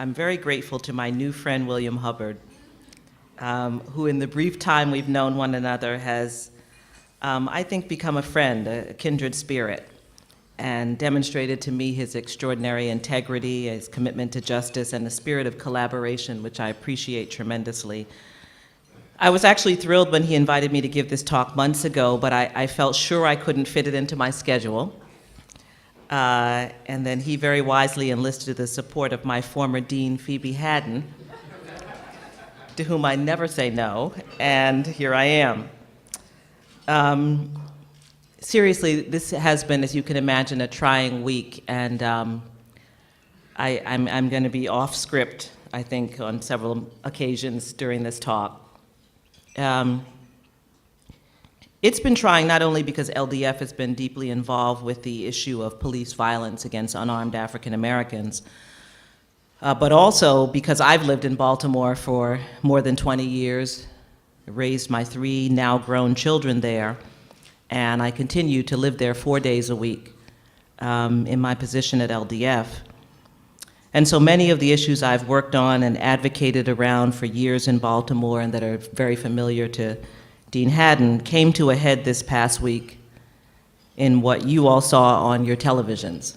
I'm very grateful to my new friend, William Hubbard, who in the brief time we've known one another has, I think, become a friend, a kindred spirit, and demonstrated to me his extraordinary integrity, his commitment to justice, and the spirit of collaboration, which I appreciate tremendously. I was actually thrilled when he invited me to give this talk months ago, but I felt sure I couldn't fit it into my schedule. And then he very wisely enlisted the support of my former dean, Phoebe Haddon, to whom I never say no, and here I am. Seriously, this has been, as you can imagine, a trying week, and I'm going to be off script, I think, on several occasions during this talk. It's been trying not only because LDF has been deeply involved with the issue of police violence against unarmed African Americans, but also because I've lived in Baltimore for more than 20 years, raised my 3 now grown children there, and I continue to live there 4 days a week in my position at LDF. And so many of the issues I've worked on and advocated around for years in Baltimore and that are very familiar to Dean Haddon came to a head this past week in what you all saw on your televisions.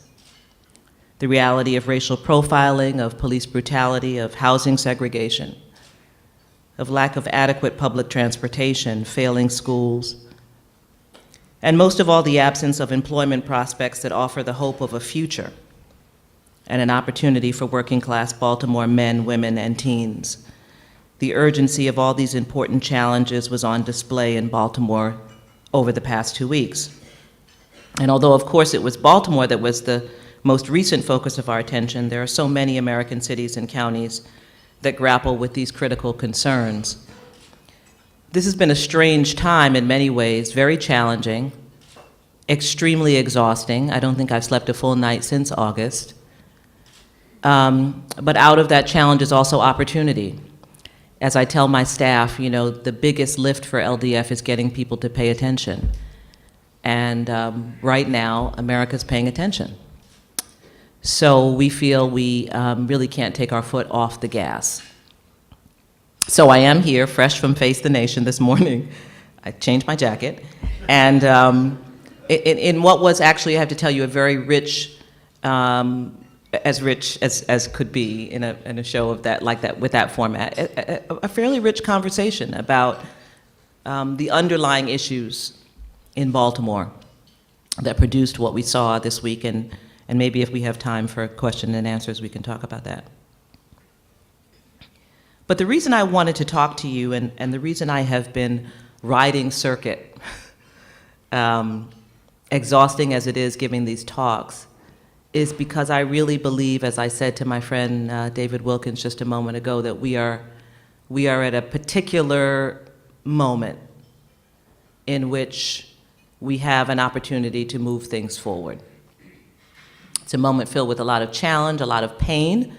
The reality of racial profiling, of police brutality, of housing segregation, of lack of adequate public transportation, failing schools, and most of all, the absence of employment prospects that offer the hope of a future and an opportunity for working-class Baltimore men, women, and teens. The urgency of all these important challenges was on display in Baltimore over the past 2 weeks. And although, of course, it was Baltimore that was the most recent focus of our attention, there are so many American cities and counties that grapple with these critical concerns. This has been a strange time in many ways, very challenging, extremely exhausting. I don't think I've slept a full night since August. But out of that challenge is also opportunity. As I tell my staff, you know, the biggest lift for LDF is getting people to pay attention. And right now, America's paying attention. So we feel we really can't take our foot off the gas. So I am here, fresh from Face the Nation this morning. I changed my jacket. And in what was actually, I have to tell you, a very rich, as rich as could be in a show of that, like that, with that format, a fairly rich conversation about the underlying issues in Baltimore that produced what we saw this week, and maybe if we have time for question and answers, we can talk about that. But the reason I wanted to talk to you, and the reason I have been riding circuit, exhausting as it is giving these talks, is because I really believe, as I said to my friend David Wilkins just a moment ago, that we are at a particular moment in which we have an opportunity to move things forward. It's a moment filled with a lot of challenge, a lot of pain,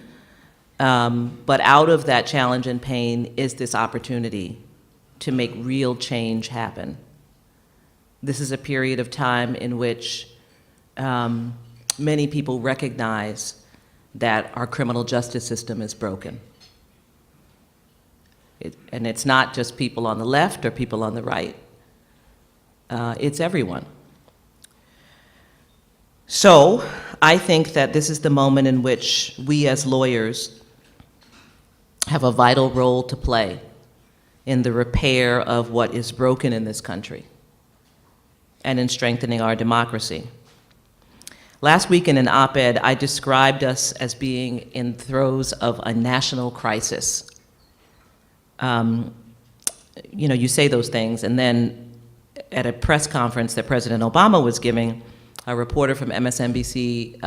but out of that challenge and pain is this opportunity to make real change happen. This is a period of time in which many people recognize that our criminal justice system is broken. And it's not just people on the left or people on the right. It's everyone. So I think that this is the moment in which we as lawyers have a vital role to play in the repair of what is broken in this country and in strengthening our democracy. Last week in an op-ed, I described us as being in throes of a national crisis. You know, you say those things, and then at a press conference that President Obama was giving, a reporter from MSNBC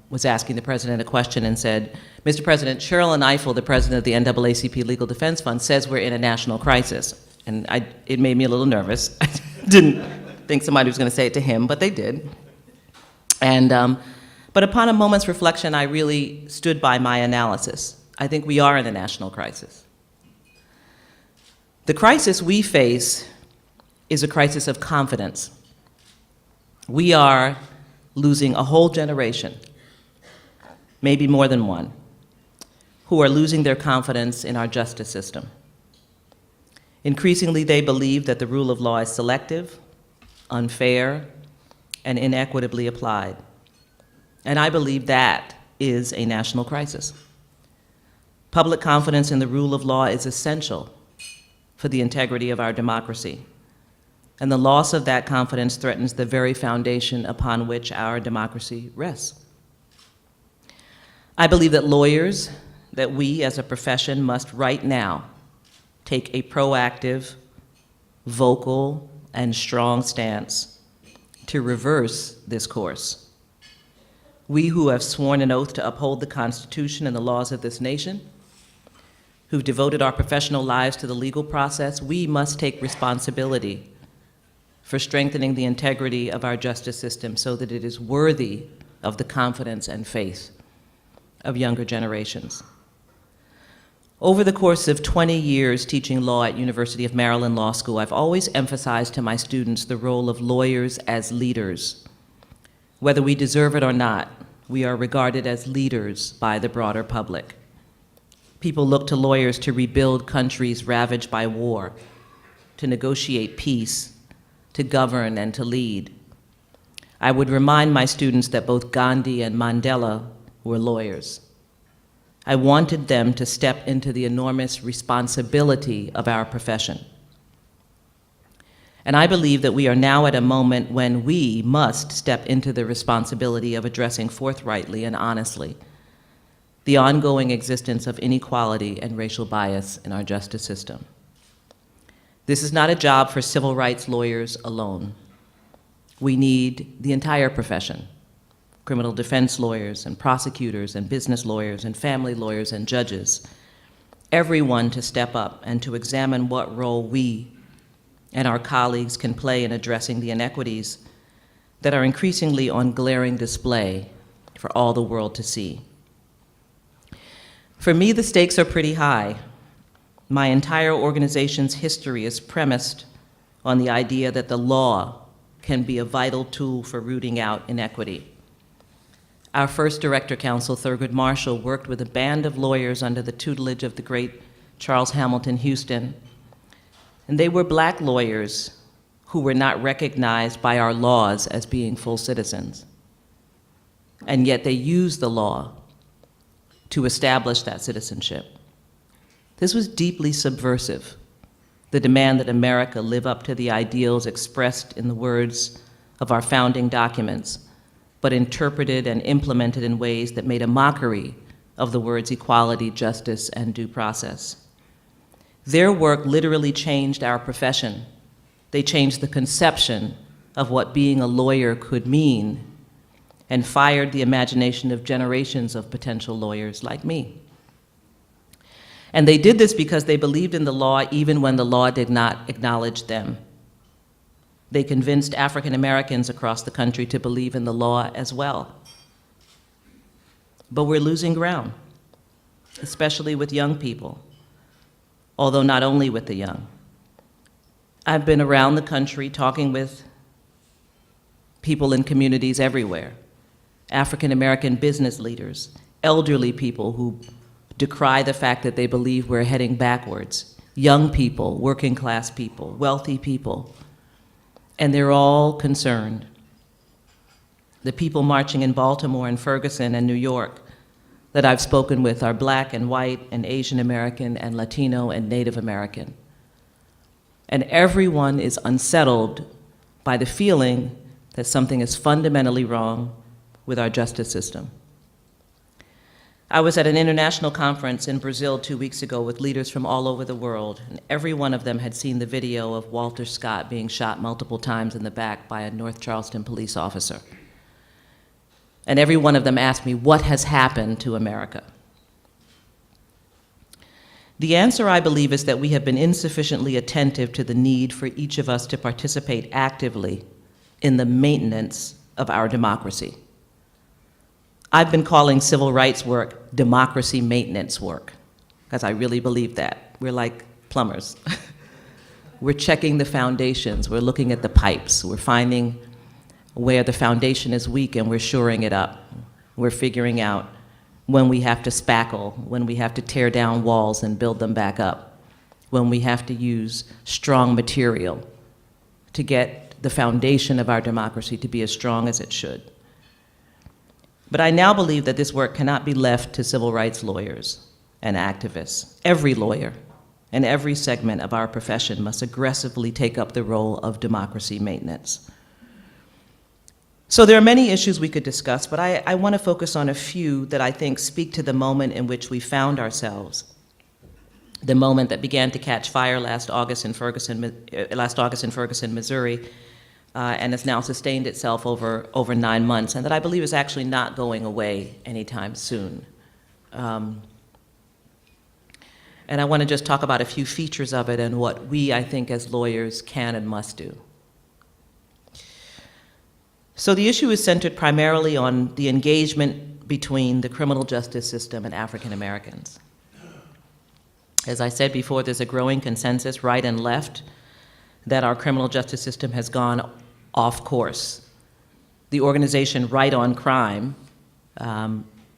was asking the president a question and said, "Mr. President, Sherrilyn Ifill, the president of the NAACP Legal Defense Fund, says we're in a national crisis." And it made me a little nervous. I didn't think somebody was going to say it to him, but they did. And, but upon a moment's reflection, I really stood by my analysis. I think we are in a national crisis. The crisis we face is a crisis of confidence. We are losing a whole generation, maybe more than one, who are losing their confidence in our justice system. Increasingly, they believe that the rule of law is selective, unfair, and inequitably applied. And I believe that is a national crisis. Public confidence in the rule of law is essential for the integrity of our democracy, and the loss of that confidence threatens the very foundation upon which our democracy rests. I believe that lawyers, that we as a profession must right now take a proactive, vocal, and strong stance to reverse this course. We who have sworn an oath to uphold the Constitution and the laws of this nation, who've devoted our professional lives to the legal process, we must take responsibility for strengthening the integrity of our justice system so that it is worthy of the confidence and faith of younger generations. Over the course of 20 years teaching law at University of Maryland Law School, I've always emphasized to my students the role of lawyers as leaders. Whether we deserve it or not, we are regarded as leaders by the broader public. People look to lawyers to rebuild countries ravaged by war, to negotiate peace, to govern and to lead. I would remind my students that both Gandhi and Mandela were lawyers. I wanted them to step into the enormous responsibility of our profession. And I believe that we are now at a moment when we must step into the responsibility of addressing forthrightly and honestly the ongoing existence of inequality and racial bias in our justice system. This is not a job for civil rights lawyers alone. We need the entire profession, criminal defense lawyers and prosecutors and business lawyers and family lawyers and judges, everyone to step up and to examine what role we and our colleagues can play in addressing the inequities that are increasingly on glaring display for all the world to see. For me, the stakes are pretty high. My entire organization's history is premised on the idea that the law can be a vital tool for rooting out inequity. Our first director counsel, Thurgood Marshall, worked with a band of lawyers under the tutelage of the great Charles Hamilton Houston. And they were Black lawyers who were not recognized by our laws as being full citizens. And yet they used the law to establish that citizenship. This was deeply subversive, the demand that America live up to the ideals expressed in the words of our founding documents, but interpreted and implemented in ways that made a mockery of the words equality, justice, and due process. Their work literally changed our profession. They changed the conception of what being a lawyer could mean and fired the imagination of generations of potential lawyers like me. And they did this because they believed in the law even when the law did not acknowledge them. They convinced African Americans across the country to believe in the law as well. But we're losing ground, especially with young people, although not only with the young. I've been around the country talking with people in communities everywhere, African American business leaders, elderly people who decry the fact that they believe we're heading backwards, young people, working class people, wealthy people, and they're all concerned. The people marching in Baltimore and Ferguson and New York that I've spoken with are Black and white and Asian American and Latino and Native American. And everyone is unsettled by the feeling that something is fundamentally wrong with our justice system. I was at an international conference in Brazil 2 weeks ago with leaders from all over the world, and every one of them had seen the video of Walter Scott being shot multiple times in the back by a North Charleston police officer. And every one of them asked me, what has happened to America? The answer, I believe, is that we have been insufficiently attentive to the need for each of us to participate actively in the maintenance of our democracy. I've been calling civil rights work democracy maintenance work, because I really believe that. We're like plumbers. We're checking the foundations, we're looking at the pipes, we're finding where the foundation is weak and we're shoring it up. We're figuring out when we have to spackle, when we have to tear down walls and build them back up, when we have to use strong material to get the foundation of our democracy to be as strong as it should. But I now believe that this work cannot be left to civil rights lawyers and activists. Every lawyer and every segment of our profession must aggressively take up the role of democracy maintenance. So there are many issues we could discuss, but I want to focus on a few that I think speak to the moment in which we found ourselves, the moment that began to catch fire last August in Ferguson, Missouri, and has now sustained itself over 9 months, and that I believe is actually not going away anytime soon. And I want to just talk about a few features of it and what we, I think, as lawyers can and must do. So the issue is centered primarily on the engagement between the criminal justice system and African Americans. As I said before, there's a growing consensus, right and left, that our criminal justice system has gone off course. The organization Right on Crime,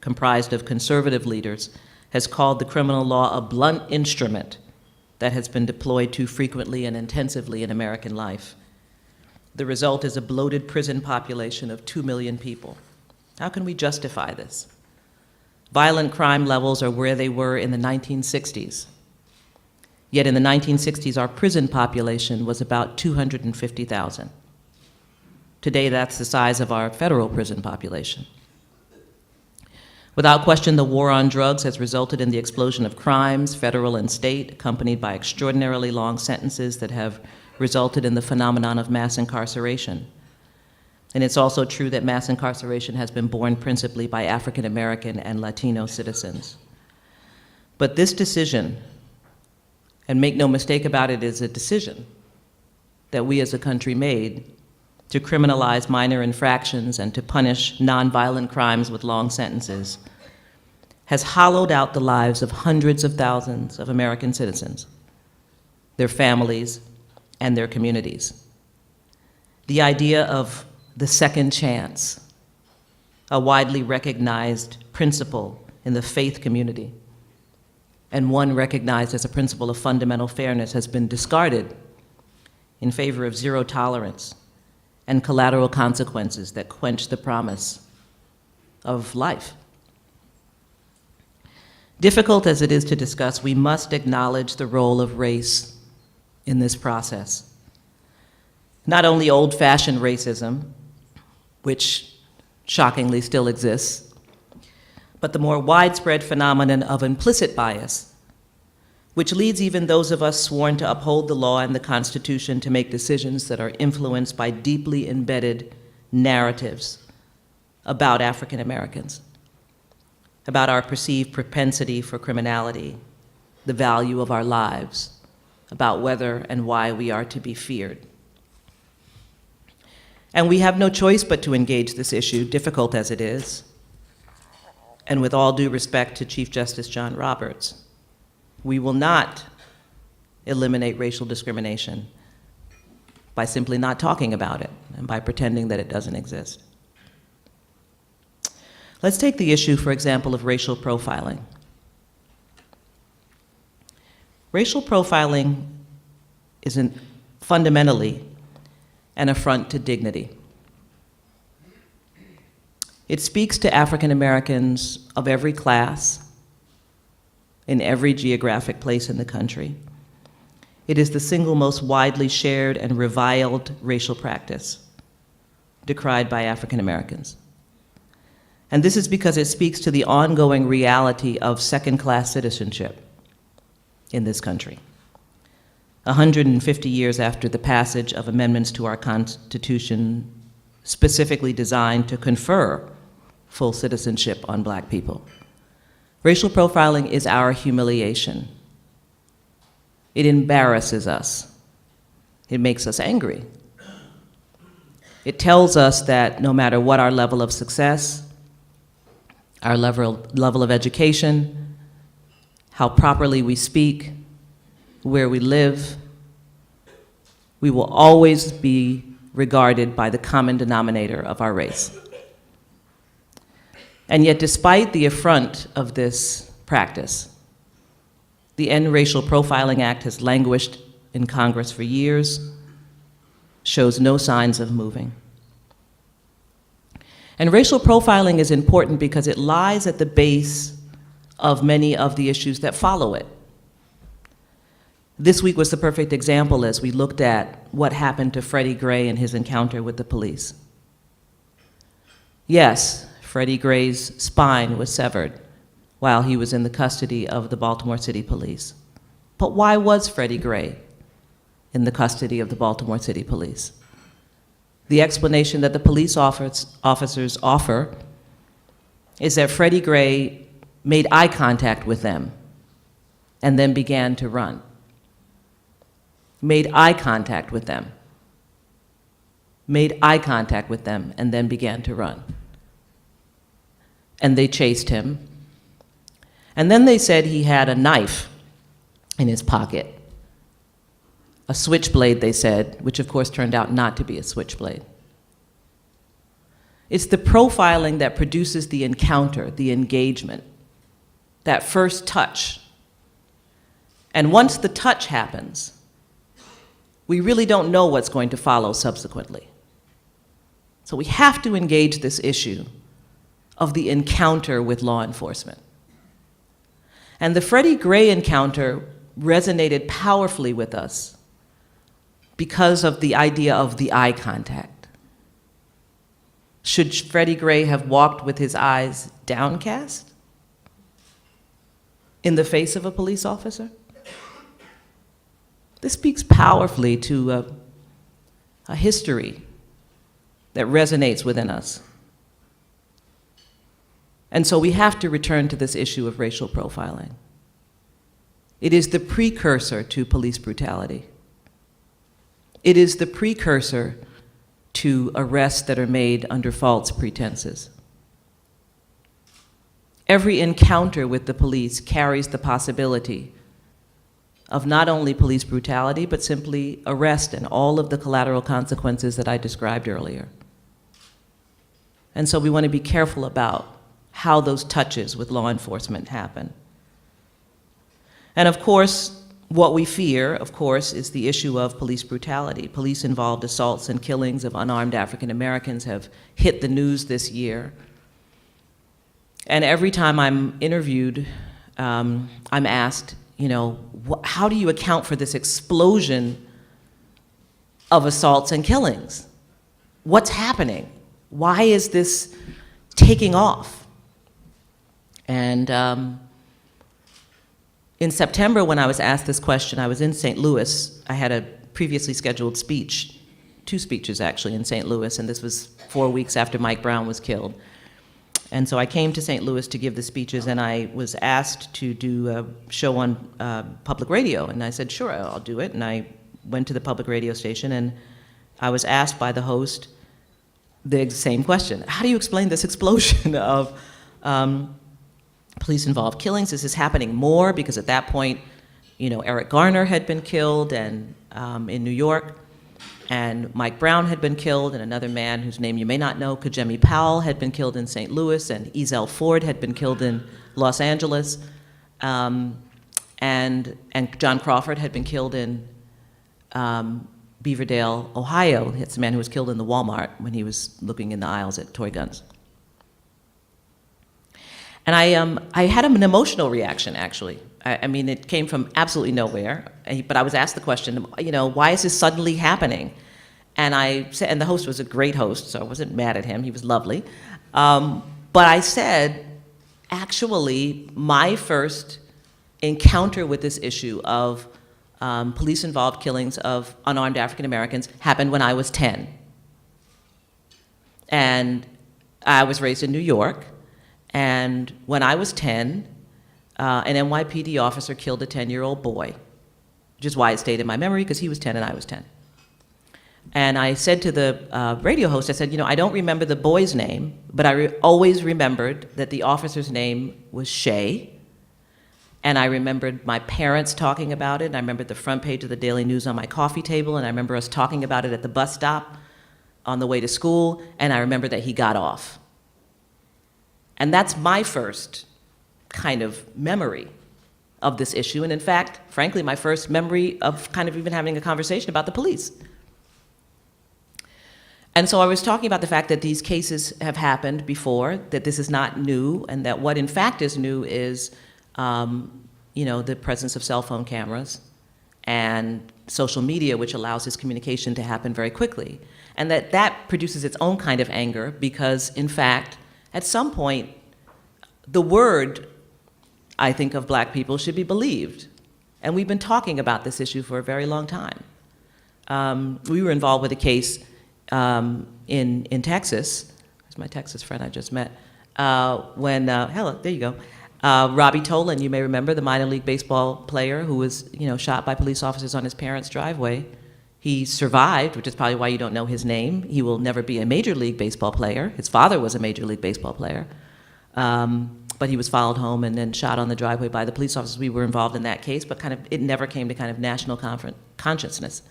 comprised of conservative leaders, has called the criminal law a blunt instrument that has been deployed too frequently and intensively in American life. The result is a bloated prison population of 2 million people. How can we justify this? Violent crime levels are where they were in the 1960s. Yet in the 1960s, our prison population was about 250,000. Today, that's the size of our federal prison population. Without question, the war on drugs has resulted in the explosion of crimes, federal and state, accompanied by extraordinarily long sentences that have resulted in the phenomenon of mass incarceration. And it's also true that mass incarceration has been borne principally by African American and Latino citizens. But this decision, and make no mistake about it, is a decision that we as a country made to criminalize minor infractions and to punish nonviolent crimes with long sentences, has hollowed out the lives of hundreds of thousands of American citizens, their families, and their communities. The idea of the second chance, a widely recognized principle in the faith community, and one recognized as a principle of fundamental fairness, has been discarded in favor of zero tolerance and collateral consequences that quench the promise of life. Difficult as it is to discuss, we must acknowledge the role of race in this process. Not only old-fashioned racism, which shockingly still exists, but the more widespread phenomenon of implicit bias, which leads even those of us sworn to uphold the law and the Constitution to make decisions that are influenced by deeply embedded narratives about African Americans, about our perceived propensity for criminality, the value of our lives, about whether and why we are to be feared. And we have no choice but to engage this issue, difficult as it is. And with all due respect to Chief Justice John Roberts, we will not eliminate racial discrimination by simply not talking about it and by pretending that it doesn't exist. Let's take the issue, for example, of racial profiling. Racial profiling is fundamentally an affront to dignity. It speaks to African Americans of every class, in every geographic place in the country. It is the single most widely shared and reviled racial practice decried by African Americans. And this is because it speaks to the ongoing reality of second-class citizenship in this country. 150 years after the passage of amendments to our Constitution specifically designed to confer full citizenship on Black people. Racial profiling is our humiliation. It embarrasses us. It makes us angry. It tells us that no matter what our level of success, our level of education, how properly we speak, where we live, we will always be regarded by the common denominator of our race. And yet, despite the affront of this practice, the End Racial Profiling Act has languished in Congress for years, shows no signs of moving. And racial profiling is important because it lies at the base of many of the issues that follow it. This week was the perfect example as we looked at what happened to Freddie Gray and his encounter with the police. Yes, Freddie Gray's spine was severed while he was in the custody of the Baltimore City Police. But why was Freddie Gray in the custody of the Baltimore City Police? The explanation that the police officers offer is that Freddie Gray made eye contact with them and then began to run. Made eye contact with them. Made eye contact with them and then began to run. And they chased him. And then they said he had a knife in his pocket. A switchblade, they said, which of course turned out not to be a switchblade. It's the profiling that produces the encounter, the engagement, that first touch. And once the touch happens, we really don't know what's going to follow subsequently. So we have to engage this issue of the encounter with law enforcement. And the Freddie Gray encounter resonated powerfully with us because of the idea of the eye contact. Should Freddie Gray have walked with his eyes downcast in the face of a police officer? This speaks powerfully to a history that resonates within us. And so we have to return to this issue of racial profiling. It is the precursor to police brutality. It is the precursor to arrests that are made under false pretenses. Every encounter with the police carries the possibility of not only police brutality, but simply arrest and all of the collateral consequences that I described earlier. And so we want to be careful about how those touches with law enforcement happen. And of course, what we fear, of course, is the issue of police brutality. Police-involved assaults and killings of unarmed African Americans have hit the news this year. And every time I'm interviewed, I'm asked, how do you account for this explosion of assaults and killings? What's happening? Why is this taking off? And in September, when I was asked this question, I was in St. Louis. I had a previously scheduled speech, 2 speeches actually, in St. Louis, and this was 4 weeks after Mike Brown was killed. And so I came to St. Louis to give the speeches, and I was asked to do a show on public radio, and I said, sure, I'll do it. And I went to the public radio station, and I was asked by the host the same question. How do you explain this explosion of police-involved killings? Is this happening more? Because at that point, Eric Garner had been killed and in New York, and Mike Brown had been killed, and another man whose name you may not know, Kajemi Powell, had been killed in St. Louis, and Ezell Ford had been killed in Los Angeles, and John Crawford had been killed in Beaverdale, Ohio. It's a man who was killed in the Walmart when he was looking in the aisles at toy guns. And I had an emotional reaction, actually. I mean, it came from absolutely nowhere, but I was asked the question, why is this suddenly happening? And I said, and the host was a great host, so I wasn't mad at him, he was lovely. But I said, actually, my first encounter with this issue of police-involved killings of unarmed African Americans happened when I was 10. And I was raised in New York, and when I was 10, an NYPD officer killed a 10-year-old boy, which is why it stayed in my memory, because he was 10 and I was 10. And I said to the radio host, I said, I don't remember the boy's name, but I always remembered that the officer's name was Shay. And I remembered my parents talking about it, and I remembered the front page of the Daily News on my coffee table, and I remember us talking about it at the bus stop on the way to school, and I remember that he got off. And that's my first kind of memory of this issue, and in fact, frankly, my first memory of kind of even having a conversation about the police. And so I was talking about the fact that these cases have happened before, that this is not new, and that what in fact is new is the presence of cell phone cameras and social media, which allows this communication to happen very quickly. And that produces its own kind of anger because, in fact, at some point, the word, I think, of black people should be believed. And we've been talking about this issue for a very long time. We were involved with a case in Texas. Where's my Texas friend I just met? Hello, there you go. Robbie Tolan, you may remember, the minor league baseball player who was, shot by police officers on his parents' driveway. He survived, which is probably why you don't know his name. He will never be a major league baseball player. His father was a major league baseball player. But he was followed home and then shot on the driveway by the police officers. We were involved in that case, but it never came to kind of national consciousness.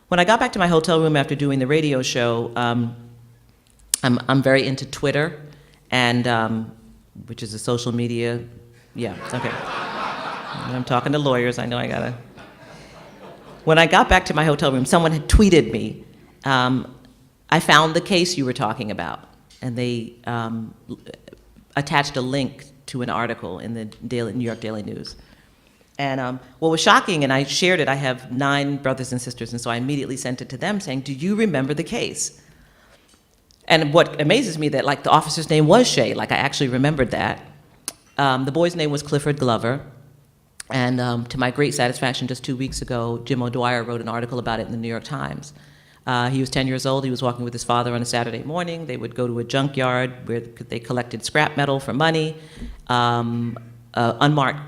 When I got back to my hotel room after doing the radio show, I'm very into Twitter, and which is a social media. Yeah, okay. I'm talking to lawyers. I know I gotta. When I got back to my hotel room, someone had tweeted me, I found the case you were talking about, and they attached a link to an article in the New York Daily News. And what was shocking, and I shared it, I have 9 brothers and sisters, and so I immediately sent it to them saying, do you remember the case? And what amazes me that, the officer's name was Shay, I actually remembered that. The boy's name was Clifford Glover, and to my great satisfaction, just 2 weeks ago, Jim O'Dwyer wrote an article about it in the New York Times. He was 10 years old. He was walking with his father on a Saturday morning. They would go to a junkyard where they collected scrap metal for money. An unmarked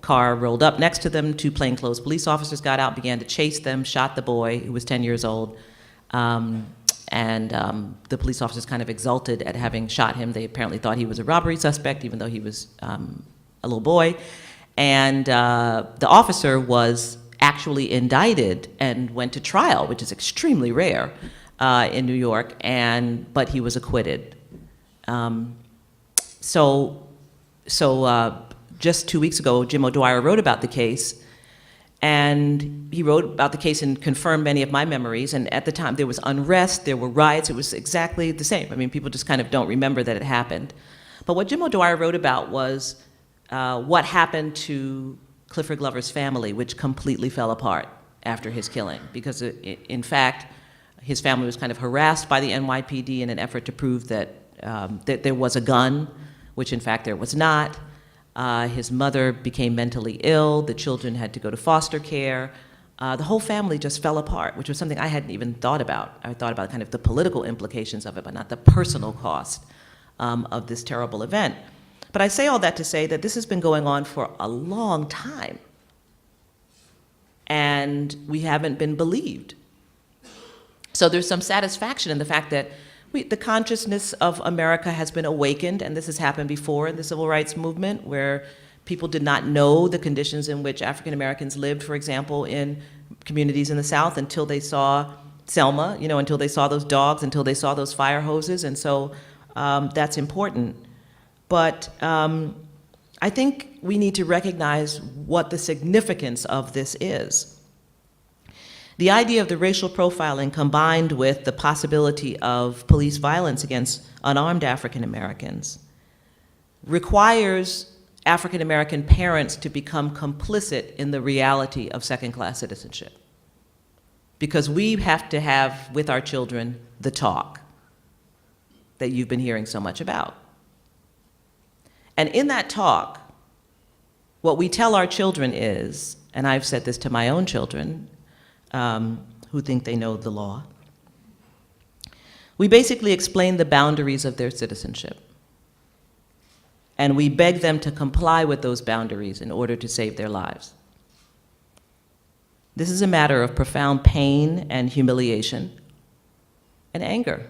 car rolled up next to them. 2 plainclothes police officers got out, began to chase them, shot the boy, who was 10 years old. The police officers kind of exulted at having shot him. They apparently thought he was a robbery suspect, even though he was a little boy. And the officer was actually indicted and went to trial, which is extremely rare in New York, but he was acquitted. Just 2 weeks ago, Jim O'Dwyer wrote about the case, and he wrote about the case and confirmed many of my memories, and at the time there was unrest, there were riots, it was exactly the same. I mean, people just kind of don't remember that it happened. But what Jim O'Dwyer wrote about was what happened to Clifford Glover's family, which completely fell apart after his killing, because in fact, his family was kind of harassed by the NYPD in an effort to prove that there was a gun, which in fact there was not. His mother became mentally ill. The children had to go to foster care. The whole family just fell apart, which was something I hadn't even thought about. I thought about kind of the political implications of it, but not the personal cost of this terrible event. But I say all that to say that this has been going on for a long time, and we haven't been believed. So there's some satisfaction in the fact that the consciousness of America has been awakened, and this has happened before in the civil rights movement, where people did not know the conditions in which African Americans lived, for example, in communities in the South until they saw Selma, until they saw those dogs, until they saw those fire hoses, and so that's important. But I think we need to recognize what the significance of this is. The idea of the racial profiling combined with the possibility of police violence against unarmed African Americans requires African American parents to become complicit in the reality of second-class citizenship. Because we have to have with our children the talk that you've been hearing so much about. And in that talk, what we tell our children is, and I've said this to my own children, who think they know the law, we basically explain the boundaries of their citizenship. And we beg them to comply with those boundaries in order to save their lives. This is a matter of profound pain and humiliation and anger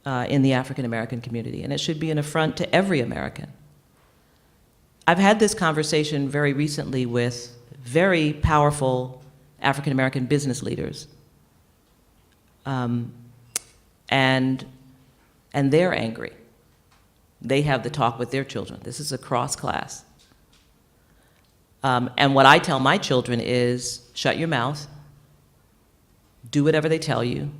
in the African American community, and it should be an affront to every American. I've had this conversation very recently with very powerful African American business leaders, and they're angry. They have the talk with their children. This is across class. And what I tell my children is, shut your mouth, do whatever they tell you.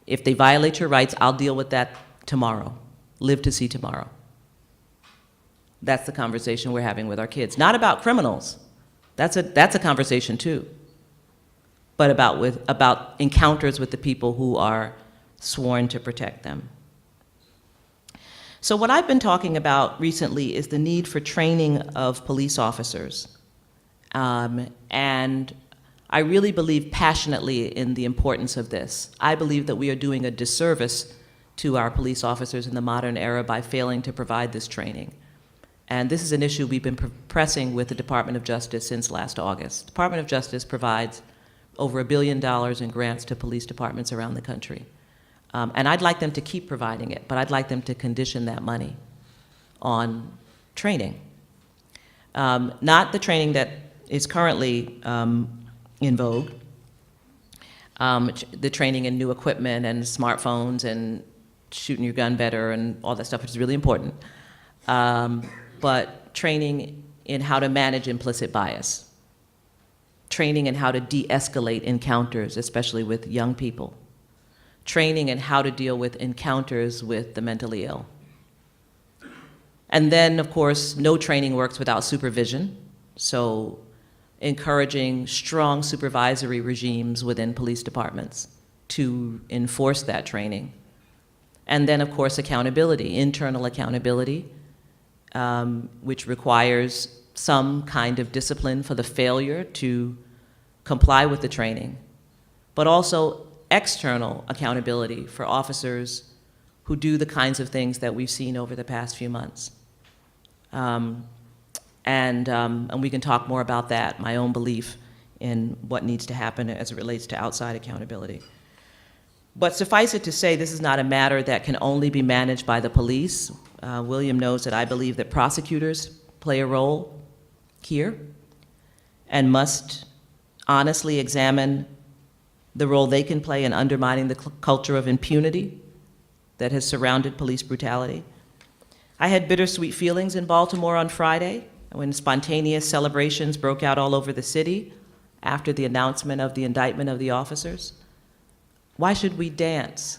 If they violate your rights, I'll deal with that tomorrow. Live to see tomorrow. That's the conversation we're having with our kids. Not about criminals. That's a conversation too. But about encounters with the people who are sworn to protect them. So what I've been talking about recently is the need for training of police officers. And I really believe passionately in the importance of this. I believe that we are doing a disservice to our police officers in the modern era by failing to provide this training. And this is an issue we've been pressing with the Department of Justice since last August. The Department of Justice provides over $1 billion in grants to police departments around the country. And I'd like them to keep providing it, but I'd like them to condition that money on training. Not the training that is currently in vogue, the training in new equipment and smartphones and shooting your gun better and all that stuff, which is really important. But training in how to manage implicit bias, training in how to de-escalate encounters, especially with young people, training in how to deal with encounters with the mentally ill. And then, of course, no training works without supervision, so encouraging strong supervisory regimes within police departments to enforce that training. And then, of course, accountability, internal accountability, which requires some kind of discipline for the failure to comply with the training, but also external accountability for officers who do the kinds of things that we've seen over the past few months. And we can talk more about that, my own belief in what needs to happen as it relates to outside accountability. But suffice it to say, this is not a matter that can only be managed by the police. William knows that I believe that prosecutors play a role here and must honestly examine the role they can play in undermining the culture of impunity that has surrounded police brutality. I had bittersweet feelings in Baltimore on Friday when spontaneous celebrations broke out all over the city after the announcement of the indictment of the officers. Why should we dance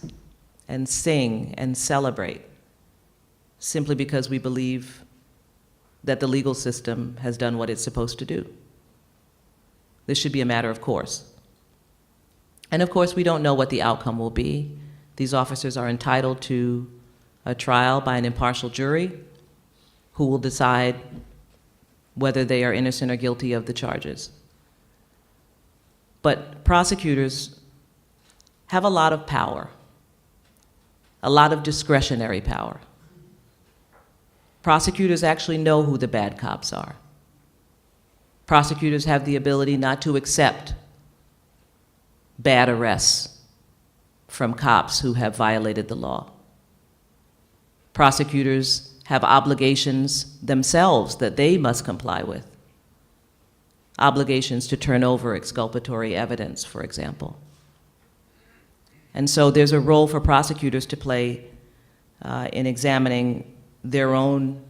and sing and celebrate simply because we believe that the legal system has done what it's supposed to do? This should be a matter of course. And of course, we don't know what the outcome will be. These officers are entitled to a trial by an impartial jury who will decide whether they are innocent or guilty of the charges. But prosecutors have a lot of power, a lot of discretionary power. Prosecutors actually know who the bad cops are. Prosecutors have the ability not to accept bad arrests from cops who have violated the law. Prosecutors have obligations themselves that they must comply with. Obligations to turn over exculpatory evidence, for example. And so there's a role for prosecutors to play in examining their own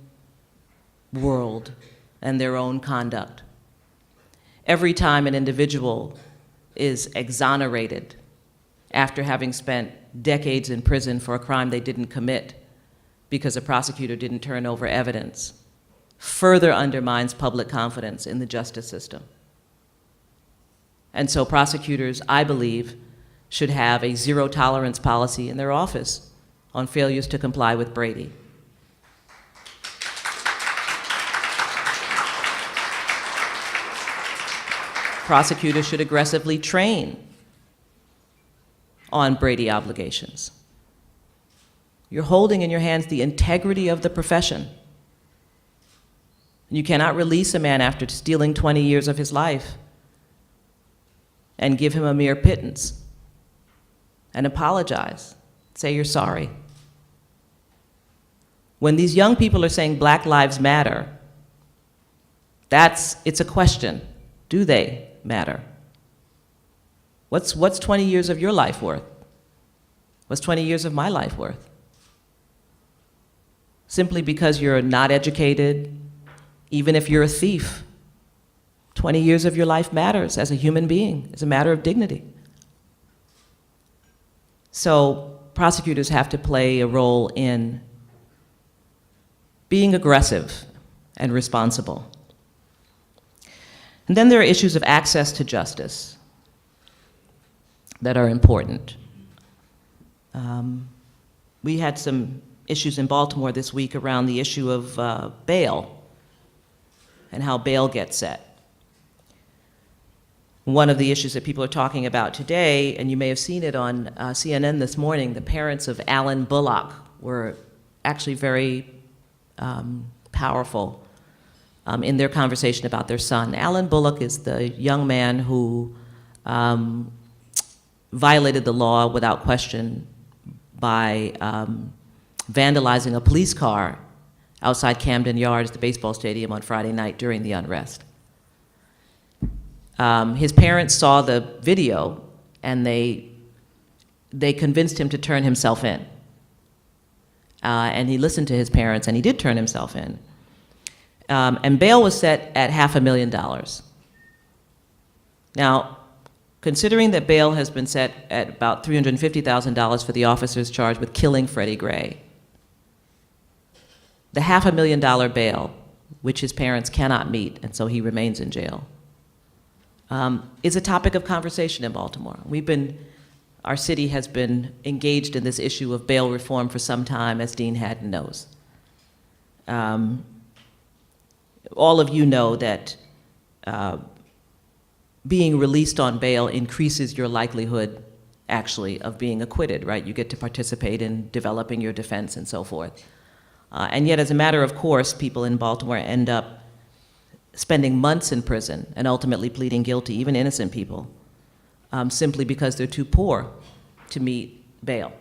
world and their own conduct. Every time an individual is exonerated after having spent decades in prison for a crime they didn't commit because a prosecutor didn't turn over evidence, further undermines public confidence in the justice system. And so prosecutors, I believe, should have a zero-tolerance policy in their office on failures to comply with Brady. Prosecutors should aggressively train on Brady obligations. You're holding in your hands the integrity of the profession. You cannot release a man after stealing 20 years of his life and give him a mere pittance and apologize, say you're sorry. When these young people are saying Black Lives Matter, it's a question. Do they matter? What's 20 years of your life worth? What's 20 years of my life worth? simply because you're not educated, even if you're a thief. 20 years of your life matters as a human being. It's a matter of dignity. So prosecutors have to play a role in being aggressive and responsible. And then there are issues of access to justice that are important. We had some issues in Baltimore this week around the issue of bail and how bail gets set. One of the issues that people are talking about today, and you may have seen it on CNN this morning, the parents of Alan Bullock were actually very powerful in their conversation about their son. Alan Bullock is the young man who violated the law without question by vandalizing a police car outside Camden Yards, the baseball stadium, on Friday night during the unrest. His parents saw the video, and they convinced him to turn himself in. And he listened to his parents, and he did turn himself in. And bail was set at $500,000. Now, considering that bail has been set at about $350,000 for the officers charged with killing Freddie Gray, the $500,000 bail, which his parents cannot meet, and so he remains in jail, is a topic of conversation in Baltimore. Our city has been engaged in this issue of bail reform for some time, as Dean Haddon knows. All of you know that being released on bail increases your likelihood, actually, of being acquitted, right? You get to participate in developing your defense and so forth. And yet, as a matter of course, people in Baltimore end up spending months in prison and ultimately pleading guilty, even innocent people, simply because they're too poor to meet bail.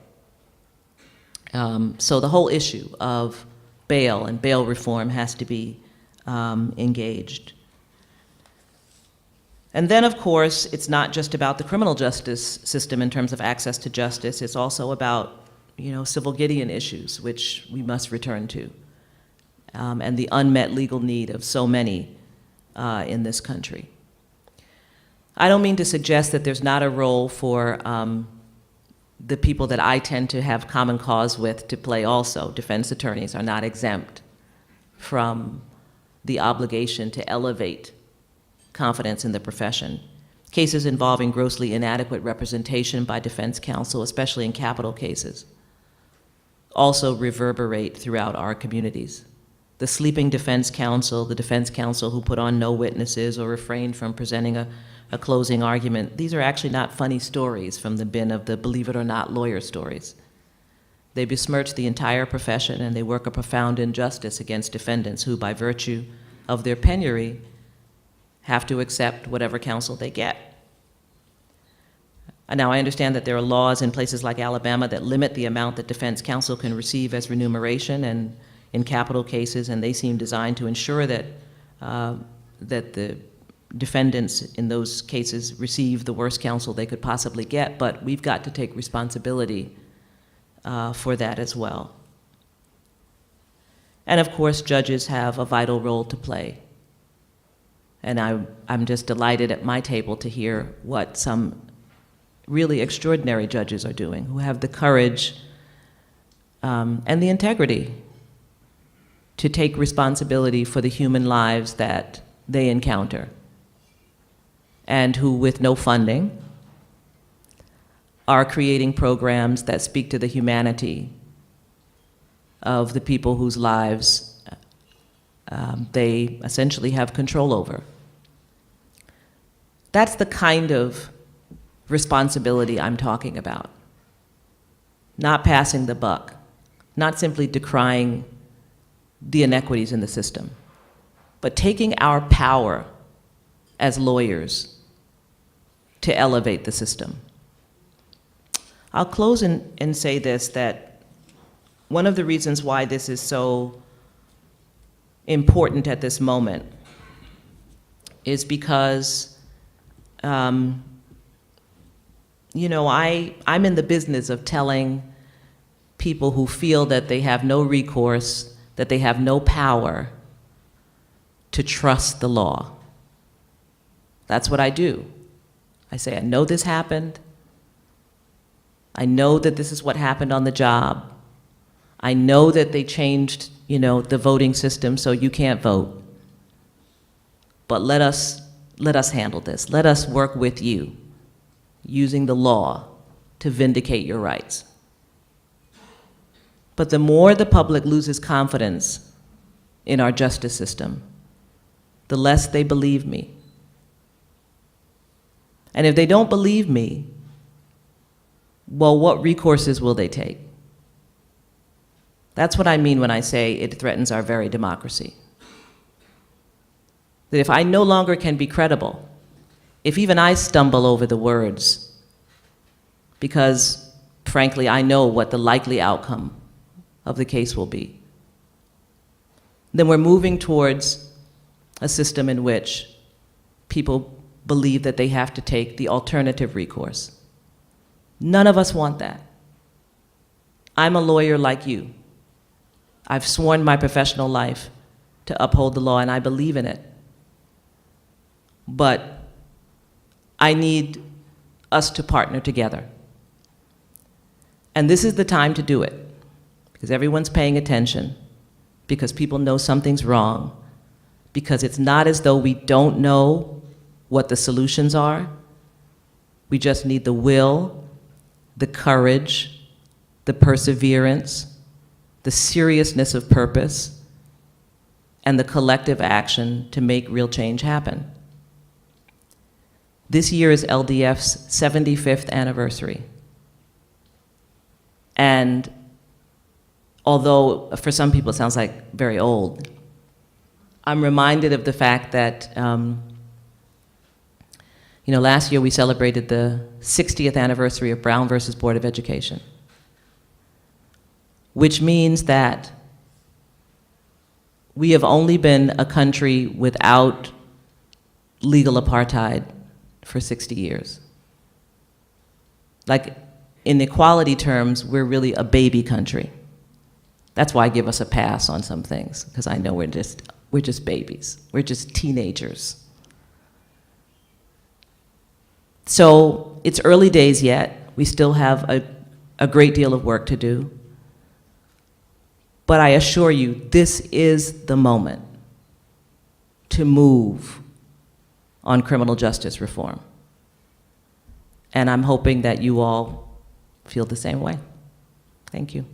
So the whole issue of bail and bail reform has to be engaged. And then, of course, it's not just about the criminal justice system in terms of access to justice. It's also about, civil Gideon issues, which we must return to, and the unmet legal need of so many in this country. I don't mean to suggest that there's not a role for the people that I tend to have common cause with to play also. Defense attorneys are not exempt from the obligation to elevate confidence in the profession. Cases involving grossly inadequate representation by defense counsel, especially in capital cases, also reverberate throughout our communities. The sleeping defense counsel, the defense counsel who put on no witnesses or refrained from presenting a closing argument, these are actually not funny stories from the bin of the believe it or not lawyer stories. They besmirch the entire profession, and they work a profound injustice against defendants who, by virtue of their penury, have to accept whatever counsel they get. Now, I understand that there are laws in places like Alabama that limit the amount that defense counsel can receive as remuneration and in capital cases, and they seem designed to ensure that that the defendants in those cases receive the worst counsel they could possibly get, but we've got to take responsibility for that as well. And of course, judges have a vital role to play. And I'm just delighted at my table to hear what some really extraordinary judges are doing, who have the courage and the integrity to take responsibility for the human lives that they encounter, and who, with no funding, are creating programs that speak to the humanity of the people whose lives they essentially have control over. That's the kind of responsibility I'm talking about. Not passing the buck, not simply decrying the inequities in the system, but taking our power as lawyers to elevate the system. I'll close and say this, that one of the reasons why this is so important at this moment is because, I'm in the business of telling people who feel that they have no recourse that they have no power to trust the law. That's what I do. I say, I know this happened. I know that this is what happened on the job. I know that they changed, the voting system so you can't vote. But let us handle this. Let us work with you using the law to vindicate your rights. But the more the public loses confidence in our justice system, the less they believe me. And if they don't believe me, well, what recourses will they take? That's what I mean when I say it threatens our very democracy. That if I no longer can be credible, if even I stumble over the words, because frankly, I know what the likely outcome of the case will be, then we're moving towards a system in which people believe that they have to take the alternative recourse. None of us want that. I'm a lawyer like you. I've sworn my professional life to uphold the law, and I believe in it. But I need us to partner together. And this is the time to do it, because everyone's paying attention, because people know something's wrong, because it's not as though we don't know what the solutions are. We just need the will, the courage, the perseverance, the seriousness of purpose, and the collective action to make real change happen. This year is LDF's 75th anniversary. And although for some people it sounds like very old, I'm reminded of the fact that last year we celebrated the 60th anniversary of Brown versus Board of Education, which means that we have only been a country without legal apartheid for 60 years. Like, in equality terms, we're really a baby country. That's why I give us a pass on some things, because I know we're just babies. We're just teenagers. So it's early days yet. We still have a great deal of work to do. But I assure you, this is the moment to move on criminal justice reform. And I'm hoping that you all feel the same way. Thank you.